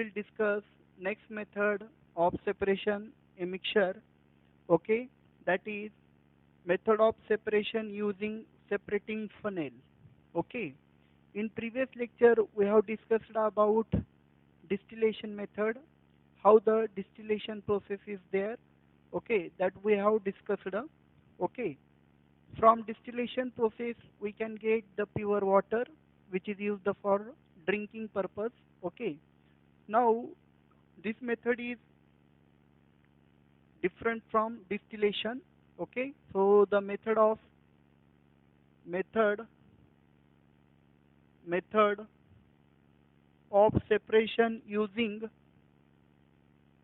will discuss next method of separation a mixture. Okay, that is method of separation using separating funnel. Okay, in previous lecture we have discussed about distillation method, how the distillation process is there. Okay, that we have discussed. Okay, from distillation process we can get the pure water which is used for drinking purpose. Okay, now this method is different from distillation. Okay, so the method method of separation using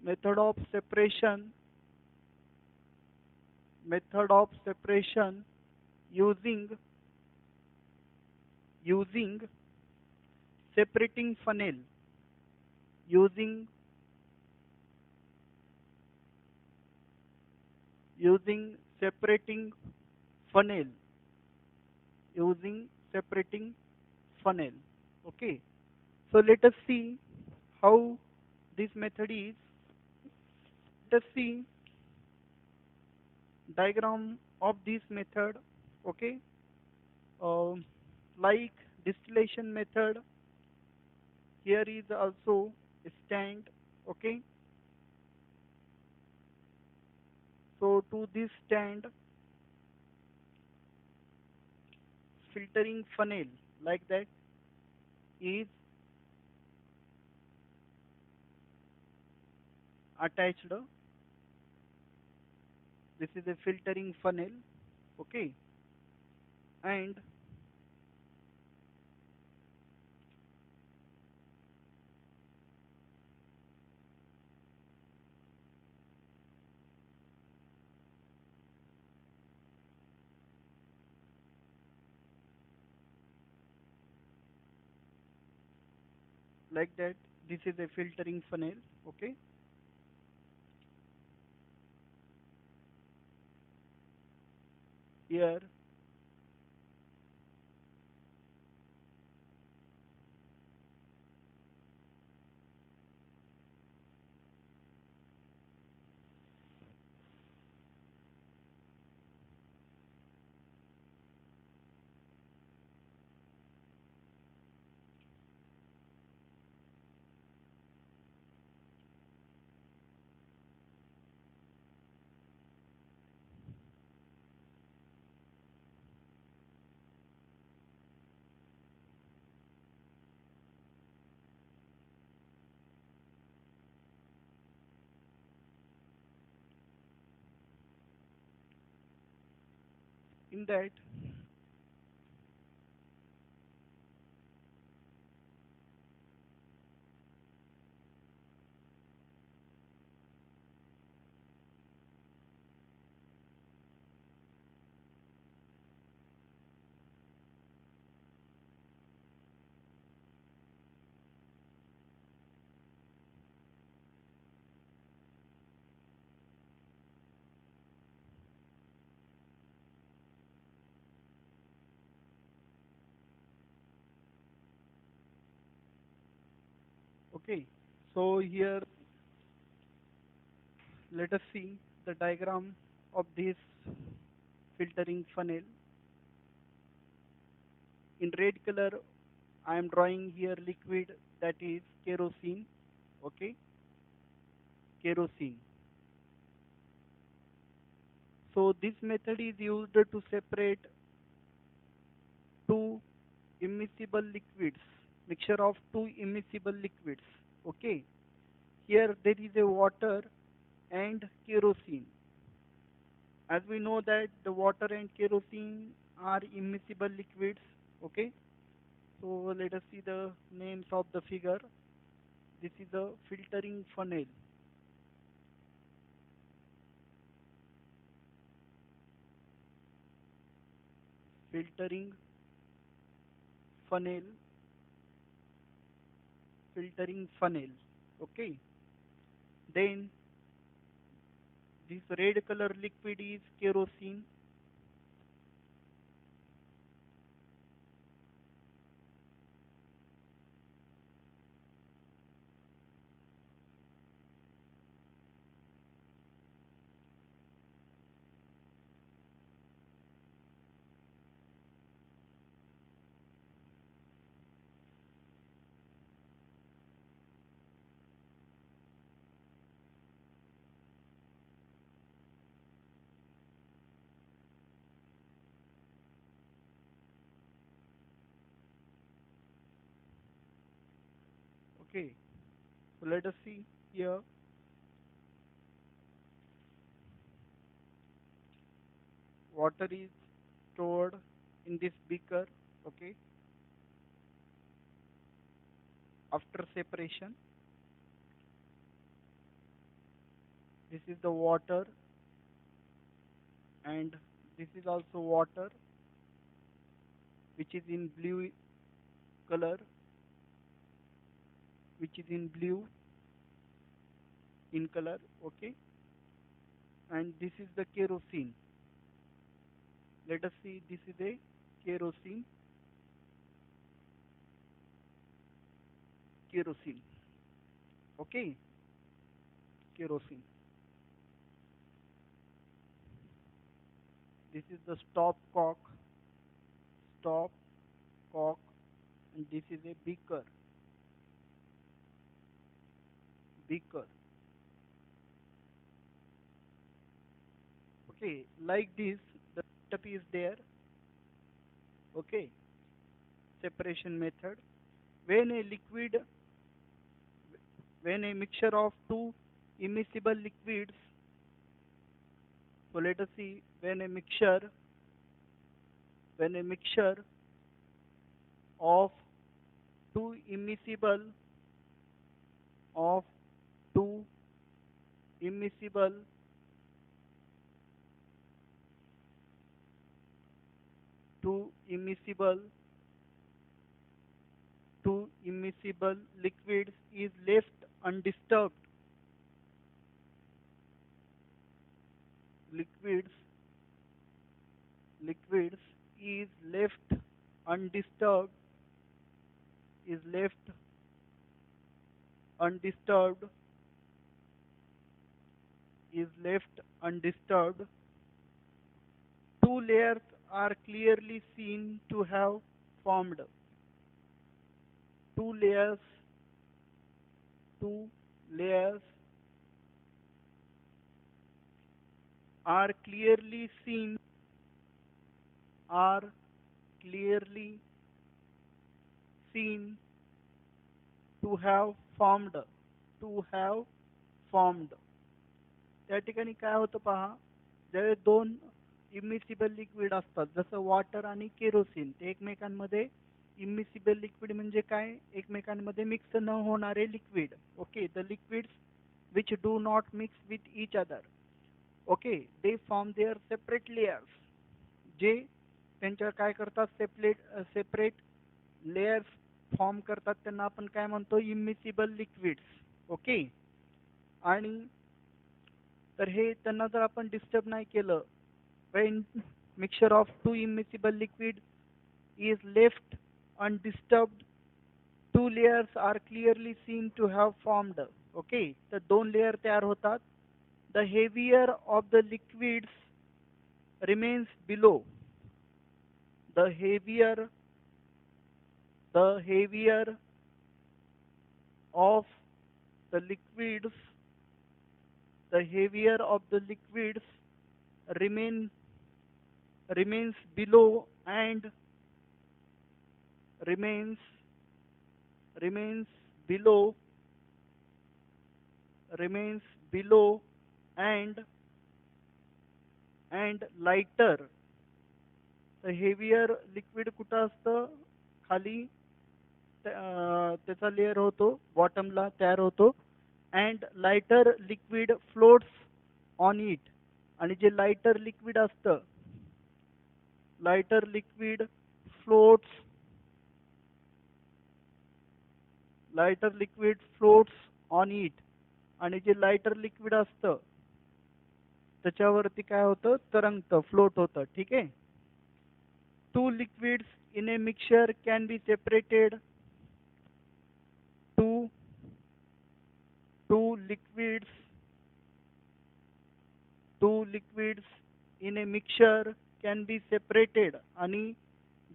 method of separation method of separation using using separating funnel using using separating funnel using separating funnel. Okay, so let us see how this method is. Let us see diagram of this method. Okay, um, like distillation method, here is also a stand. Okay, so to this stand filtering funnel like that is attached. This is a filtering funnel. Okay, and like that this is a filtering funnel. Okay, here in that. Okay, so here let us see the diagram of this filtering funnel. In red color I am drawing here liquid, that is kerosene. Okay, kerosene. So this method is used to separate two immiscible liquids, mixture of two immiscible liquids. Okay, here there is a water and kerosene. As we know that the water and kerosene are immiscible liquids. Okay, so let us see the names of the figure. This is a filtering funnel. Filtering funnel. Filtering funnel. Okay, then this red color liquid is kerosene. Okay, so let us see here. Water is stored in this beaker. Okay, after separation, this is the water, and this is also water, which is in blue color, which is in blue in color. Okay, and this is the kerosene. Let us see, this is a kerosene. Kerosene. Okay, kerosene. This is the stop cock, and this is a beaker. Okay, like this, the setup is there. Okay, separation method. When a liquid, when a mixture of two immiscible liquids, so let us see, when a mixture of two immiscible, of two immiscible, two immiscible, two immiscible liquids is left undisturbed, liquids, liquids is left undisturbed, is left undisturbed, is left undisturbed. Two layers are clearly seen to have formed. Two layers, two layers are clearly seen, are clearly seen to have formed, to have formed. त्या ठिकाणी काय होतं पहा, ज्यावेळेस दोन immiscible liquid असतात, जसं water आणि केरोसिन, ते एकमेकांमध्ये, इमिसिबल लिक्विड म्हणजे काय, एकमेकांमध्ये मिक्स न होणारे liquid. Okay, the liquids which do not mix with each other. Okay, they form their separate layers. जे त्यांच्यावर काय करतात, सेपरेट लेयर्स फॉर्म करतात, त्यांना आपण काय म्हणतो, इमिसिबल लिक्विड्स. ओके, आणि तर हे त्यांना जर आपण डिस्टर्ब नाही केलं, when mixture of two immiscible liquid is left undisturbed, two layers are clearly seen to have formed. Okay, तर दोन लेयर तयार होतात. The heavier of the liquids remains below. The heavier, the heavier of the liquids, the heavier of the liquids remains below, and remains remains below, remains below, and lighter. The heavier liquid कुठं असतं, खाली त्याचा layer होतो, बॉटमला तयार होतो, and lighter liquid floats on it. आणि जे lighter liquid असतं, lighter liquid floats, lighter liquid floats on it. आणि जे लाइटर लिक्विड असतं त्याच्यावरती काय होतं, तरंगतं, फ्लोट होतं. ठीक आहे. Two liquids in a mixture can be separated. Two two liquids, two liquids in a mixture can be separated. आणि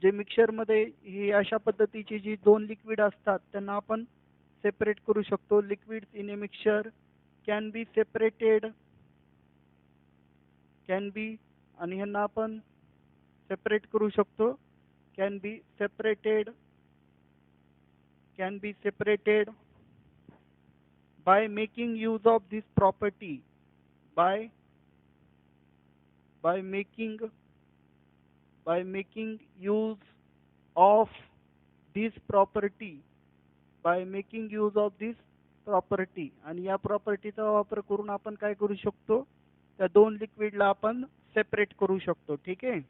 जे मिक्सचरमध्ये ही अशा पद्धतीची जी दोन लिक्विड असतात त्यांना आपण सेपरेट करू शकतो. Liquids in a mixture can be separated, can be, आणि ह्यांना आपण सेपरेट करू शकतो. Can be separated, can be separated. by making use of this property, by by making by making use of this property, by making use of this property, आणि या प्रॉपर्टीचा वापर करून आपण काय करू शकतो, त्या दोन लिक्विडला आपण सेपरेट करू शकतो. ठीक आहे.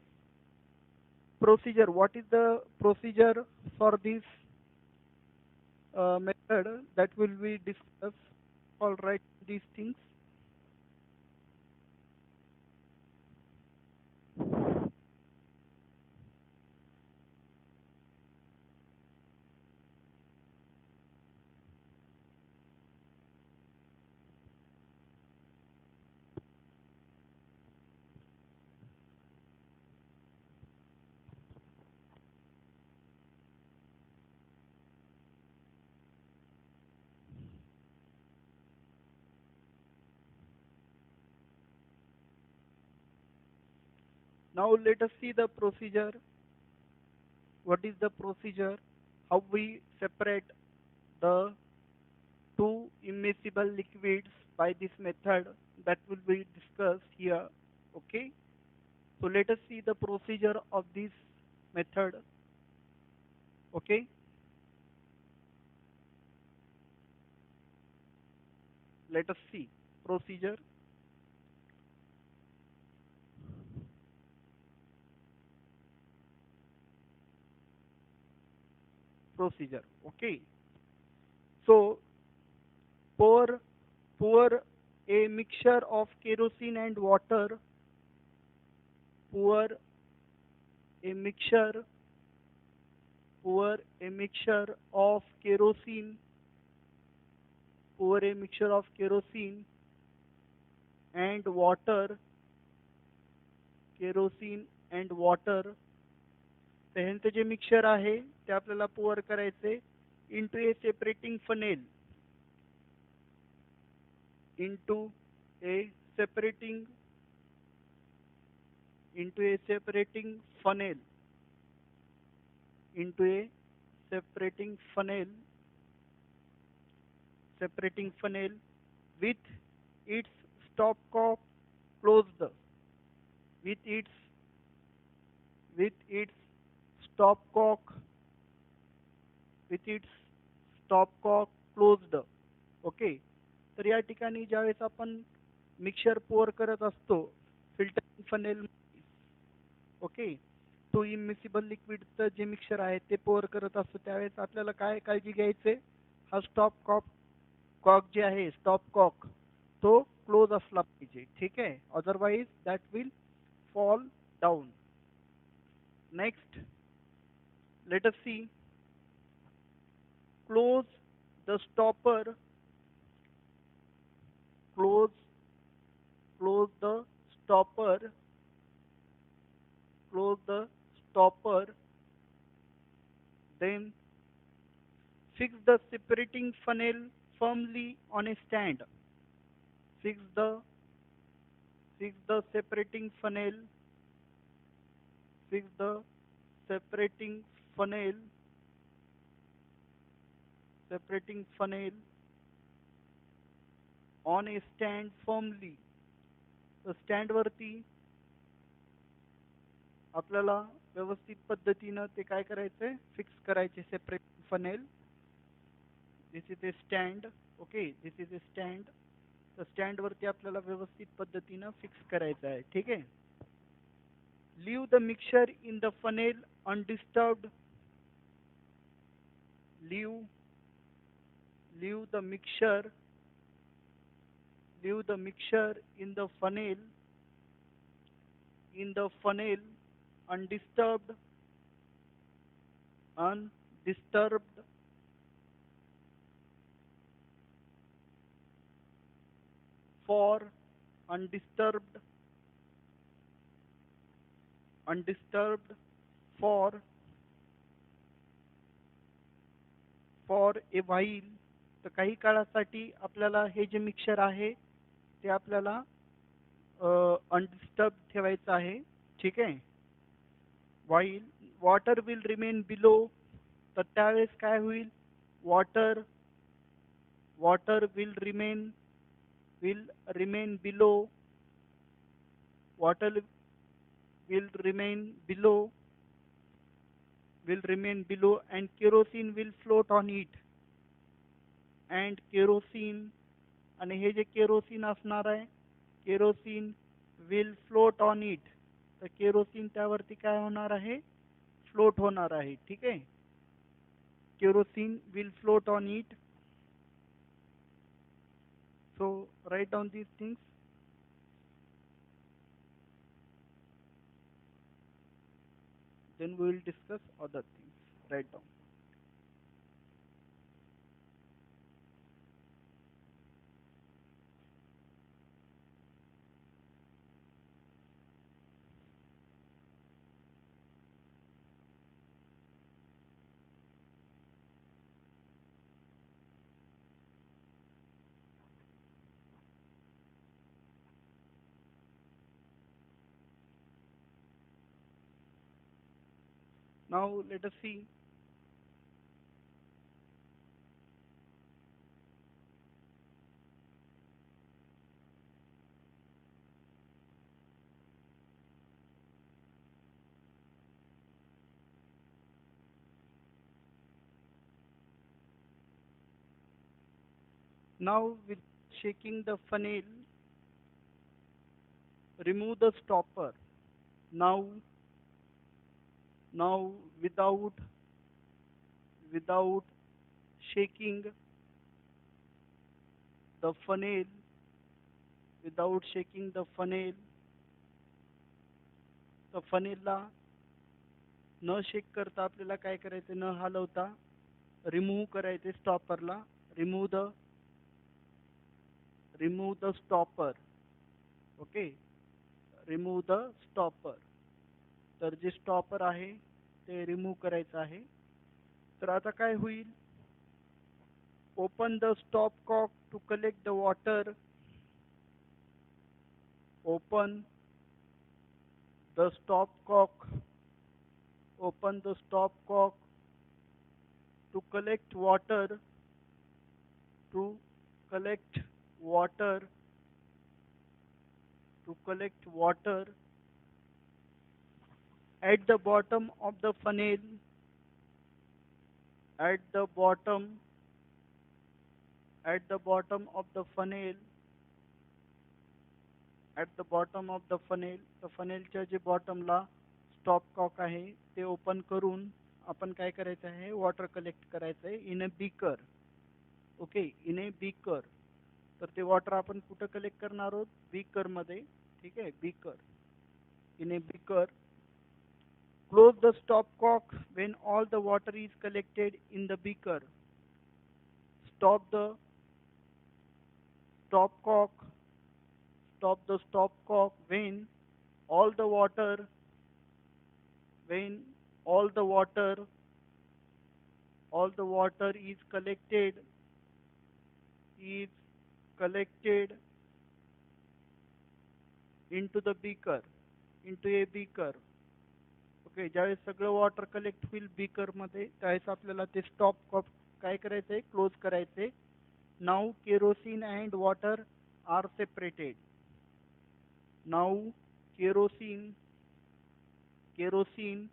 Procedure, what is the procedure for this method that will we discuss. All right, these things. Now let us see the procedure. What is the procedure? How we separate the two immiscible liquids by this method, that will be discussed here. Okay. So let us see the procedure of this method. Okay. Let us see procedure. Procedure. Okay. So pour pour a mixture of kerosene and water. Pour a mixture pour a mixture of kerosene pour a mixture of kerosene and water kerosene and water. तर ह्यांचं जे mixture आहे ते आपल्याला poor करायचे into A separating funnel, into A separating funnel, into a separating funnel with its stopcock closed, with its stopcock closed. Okay. तर या ठिकाणी ज्यावेळेस आपण मिक्सचर पोअर करत असतो फिल्टरिंग फनेल, ओके, तो इमिसिबल लिक्विडचं जे मिक्सचर आहे ते पोअर करत असतो त्यावेळेस आपल्याला काय काळजी घ्यायचे, हा कॉक जे आहे स्टॉप कॉक तो क्लोज असला पाहिजे. ठीक आहे. Otherwise that will fall down. Next let us see. Close the stopper, close the stopper, then fix the separating funnel firmly on a stand. Fix the separating funnel, fix the separating funnel on a stand firmly. तर stand वरती आपल्याला व्यवस्थित पद्धतीनं ते काय करायचंय, fix करायचे separating funnel. This is a stand. Okay, this is a stand. तर स्टँड वरती आपल्याला व्यवस्थित पद्धतीनं फिक्स करायचं आहे. ठीक आहे. Leave the mixture in the funnel undisturbed. Leave the mixture in the funnel undisturbed for a while. तर काही काळासाठी आपल्याला हे जे मिक्सचर आहे ते आपल्याला अनडिस्टर्ब ठेवायचं आहे. ठीक आहे. while water will remain below. तर त्यावेळेस काय होईल, water water will remain below water will remain below and kerosene will float on it and kerosene आणि हे जे केरोसिन असणार आहे kerosene will float on it तर केरोसिन त्यावरती काय होणार आहे फ्लोट होणार आहे ठीक आहे kerosene will float on it. So write down these things. Then we will discuss other things. Write down. Now let us see. Now with shaking the funnel, remove the stopper. Now, now without shaking the funnel, without shaking the funnel, the funnelला न shake करता आपल्याला काय करायचं न हलवता remove करायचे स्टॉपरला remove the stopper okay remove the stopper तर जे स्टॉपर आहे ते रिमूव्ह करायचं आहे तर आता काय होईल open the stopcock to collect the water open the stopcock open the stop cock to collect water to collect water to collect water at the bottom of the funnel at the bottom of the funnel at the bottom of the funnel the funnelच्या जे बॉटमला stopcock आहे ते open करून आपण काय करायचं आहे वॉटर कलेक्ट करायचं आहे in a beaker okay in a beaker तर ते वॉटर आपण कुठं कलेक्ट करणार आहोत बीकर मध्ये ठीक आहे beaker in a beaker close the stopcock when all the water is collected in the beaker stop the stopcock stop the stop cock all the water when all the water is collected into the beaker into a beaker okay ज्यावेळेस सगळं water collect होईल beaker मध्ये त्यावेळेस आपल्याला ते stop Kock काय करायचंय close करायचंय now kerosene and water are separated now kerosene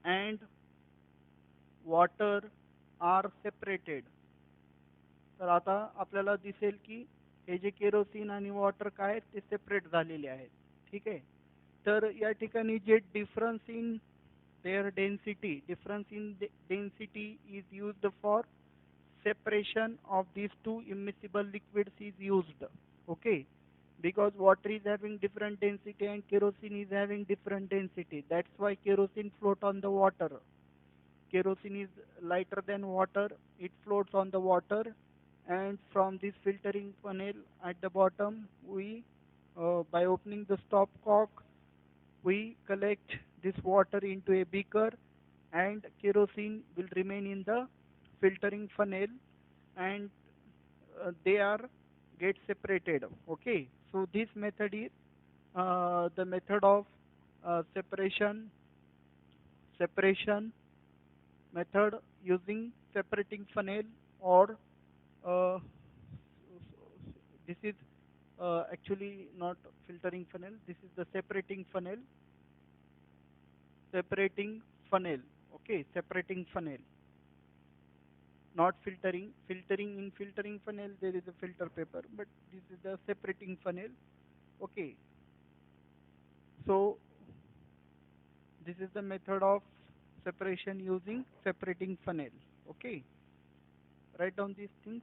and water are separated तर आता आपल्याला दिसेल की हे जे केरोसिन आणि वॉटर काय आहेत ते सेपरेट झालेले आहेत ठीक आहे तर या ठिकाणी जे difference in their density is used for separation of these two immiscible liquids is used okay because water is having different density and kerosene is having different density that's why kerosene float on the water kerosene is lighter than water it floats on the water and from this filtering funnel at the bottom we by opening the stop cock we collect this water into a beaker and kerosene will remain in the filtering funnel and they are get separated okay so this method is the method of separation method using separating funnel or uh, This is actually not filtering funnel. This is the separating funnel. Okay, separating funnel, not filtering. Filtering, in filtering funnel there is a filter paper, but this is the separating funnel. Okay, so this is the method of separation using separating funnel. Okay, write down these things.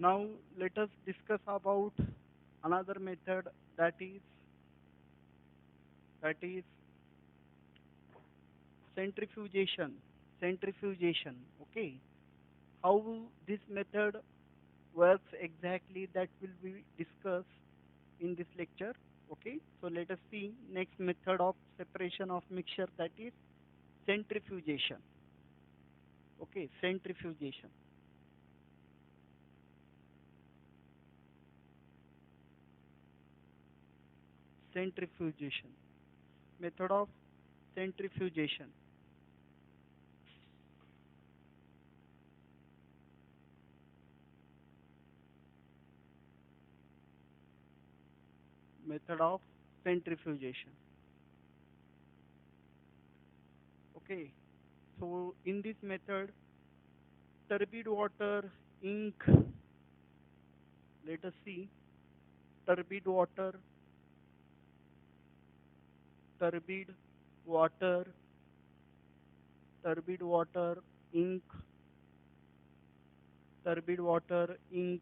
Now let us discuss about another method, that is that is centrifugation. Centrifugation. Okay, how this method works exactly, that will be discussed in this lecture. Okay, so let us see next method of separation of mixture, that is centrifugation. Okay, centrifugation. Centrifugation. Method of centrifugation. Method of centrifugation. Okay, so in this method, turbid water, ink, let us see, turbid water, turbid water, turbid water, ink, turbid water, ink,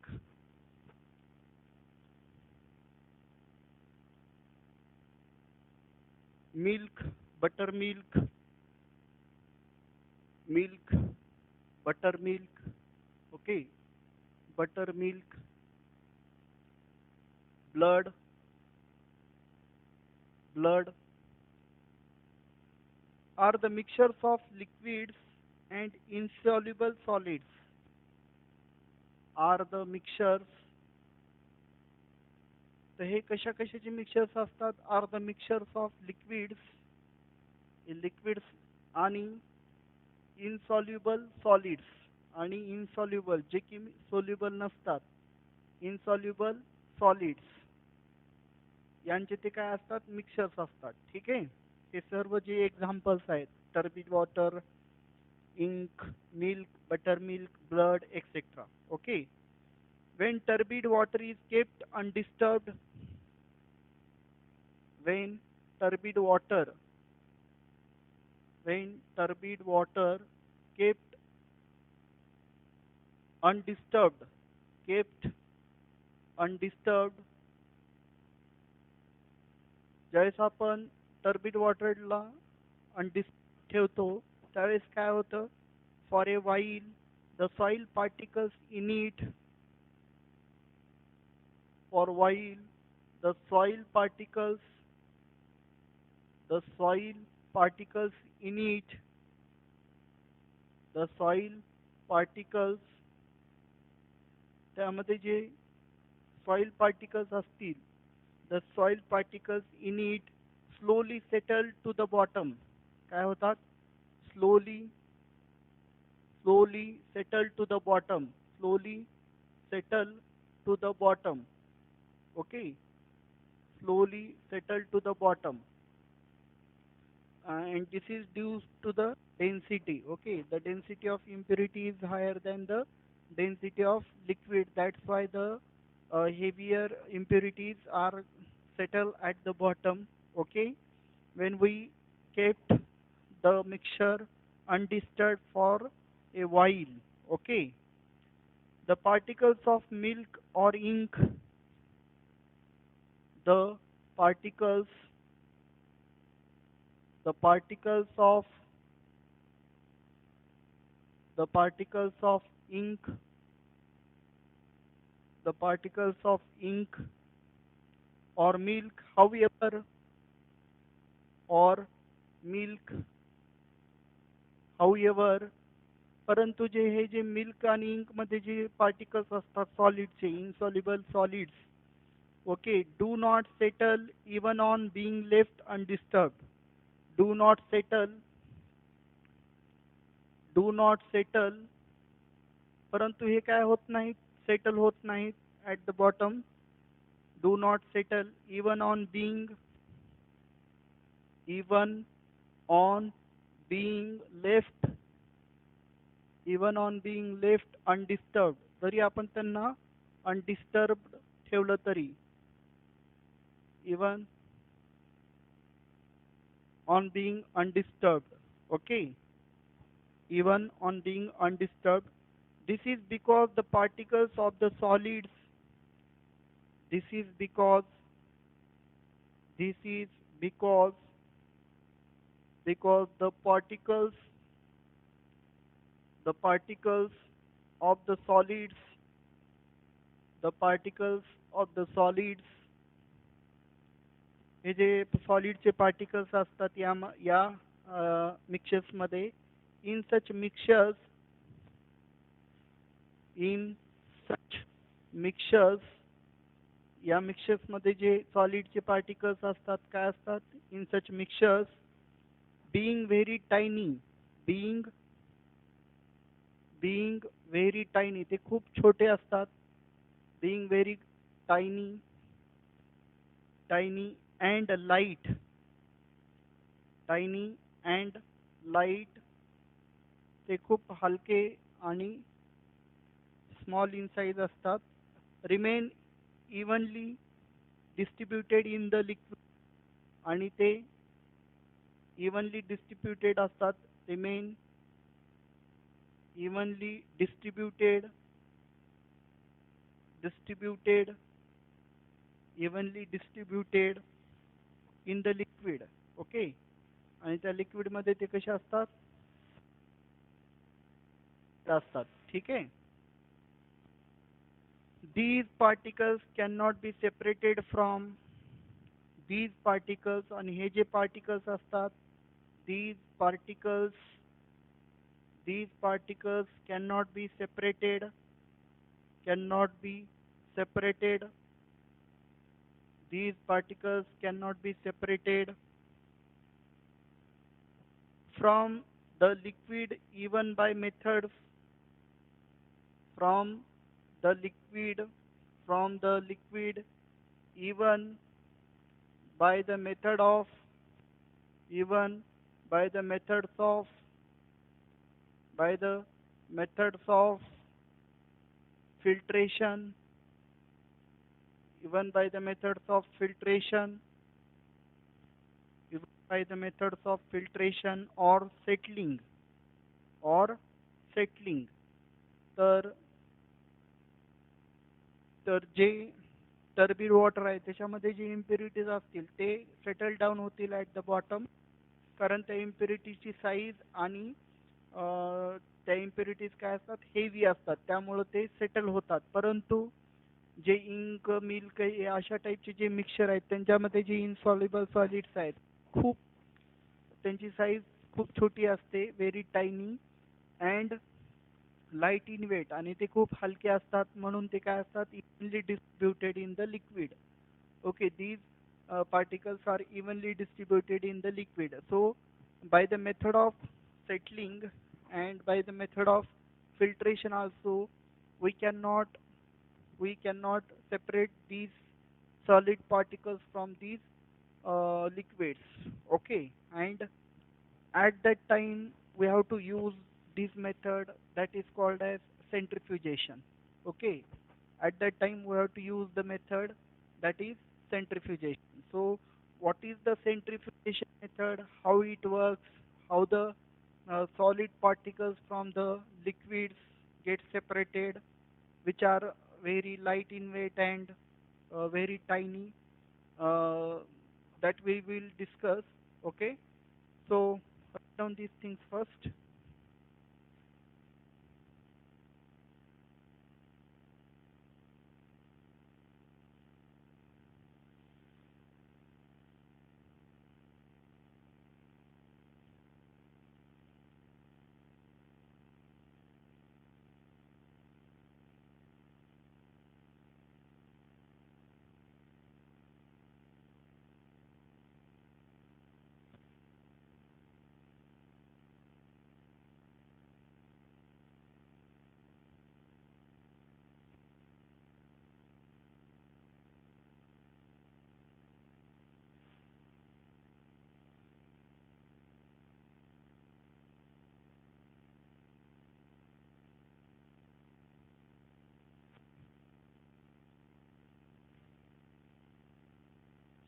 milk, buttermilk, milk, buttermilk, okay, buttermilk, blood, blood, are the mixtures of liquids and insoluble solids, are the mixtures. तर हे कशा कशाचे mixtures असतात, are the mixtures of liquids आणि insoluble solids, आणि insoluble जे की soluble नसतात, insoluble solids यांचे ते काय असतात, मिक्सचर्स असतात. ठीक आहे, हे सर्व जे एक्झाम्पल्स आहेत, turbid water, ink, milk, buttermilk, blood, etc. Okay. When turbid water is kept undisturbed, when turbid water, when turbid water kept undisturbed, kept undisturbed, ज्यावेळेस आपण टर्बिड वॉटरला अनडिस्टर्ब ठेवतो, त्यावेळेस काय होतं, for a वाईल the soil particles in it, for while the soil particles, the soil particles in it, the soil particles, त्यामध्ये जे soil particles असतील, the soil particles in it slowly settle to the bottom. काय होतात, slowly, slowly settle to the bottom, slowly settle to the bottom. Okay, slowly settle to the bottom, and this is due to the density. Okay, the density of impurity is higher than the density of liquid, that's why the heavier impurities are settle at the bottom. Okay, when we kept the mixture undisturbed for a while. Okay, the particles of milk or ink, the particles the particles of the particles of ink, the particles of ink or milk, however, or milk, however, परंतु जे हे जे milk आणि ink मध्ये जे particles असतात सॉलिडचे insoluble solids okay do not settle even on being left undisturbed do not settle do not settle परंतु हे काय होत नाहीत सेटल होत नाहीत at the bottom do not settle even on being left even on being left undisturbed जरी आपण त्यांना अनडिस्टर्ब्ड ठेवलं तरी even on being undisturbed okay even on being undisturbed. This is because the particles of the solids, this is because, this is because, because the particles of the solids, the particles of the solids, हे जे सॉलिडचे particles असतात या mixtures मध्ये in such mixtures in such mixtures या mixtures मध्ये जे सॉलिडचे particles असतात काय असतात इन सच mixtures being very tiny being being very tiny ते खूप छोटे असतात being very tiny tiny and light tiny and light ते खूप हलके आणि स्मॉल इन साइज असतात remain evenly distributed in the liquid आणि ते इव्हनली डिस्ट्रीब्युटेड असतात remain evenly distributed evenly distributed in the liquid okay आणि त्या लिक्विड मध्ये ते कसे असतात ठीक आहे these particles cannot be separated from these particles आणि हे जे particles असतात these particles cannot be separated these particles cannot be separated from the liquid even by methods from the liquid from the liquid even by the method of even by the methods of by the methods of filtration even by the methods of filtration even by the methods of filtration or settling तर तर जे turbid water आहे त्याच्यामध्ये जे impurities असतील ते settle down होतील at the bottom कारण त्या इम्प्युरिटीची size आणि त्या इम्प्युरिटीज काय असतात हेवी असतात त्यामुळे ते सेटल होतात परंतु जे इंक मिल्क अशा टाईपचे जे मिक्सचर आहेत त्यांच्यामध्ये जे इनसॉल्युबल सॉलिड्स आहेत खूप त्यांची साईज खूप छोटी असते very tiny and light in weight आणि ते खूप हलके असतात म्हणून ते काय असतात evenly distributed in the liquid okay these particles are evenly distributed in the liquid so by the method of settling and by the method of filtration also we cannot separate these solid particles from these liquids okay and at that time we have to use this method that is called as centrifugation okay at that time we have to use the method that is centrifugation so what is the centrifugation method how it works how the solid particles from the liquids get separated which are very light in weight and very tiny uh, that we will discuss okay so write down these things first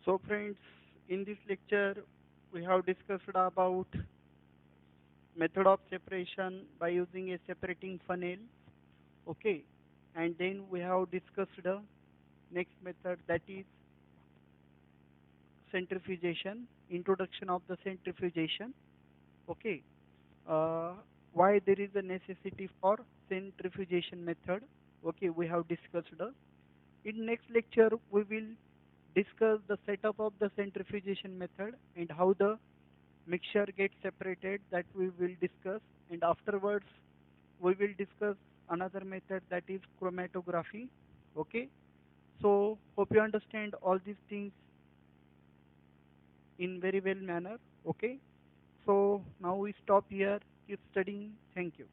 So friends, in this lecture we have discussed about method of separation by using a separating funnel. Okay, and then we have discussed the next method, that is centrifugation, introduction of the centrifugation. Okay, uh, why there is a necessity for centrifugation method. Okay, we have discussed. In next lecture we will discuss the setup of the centrifugation method and how the mixture gets separated, that we will discuss, and afterwards we will discuss another method, that is chromatography. Okay, so hope you understand all these things in very well manner. Okay, so now we stop here, keep studying. Thank you.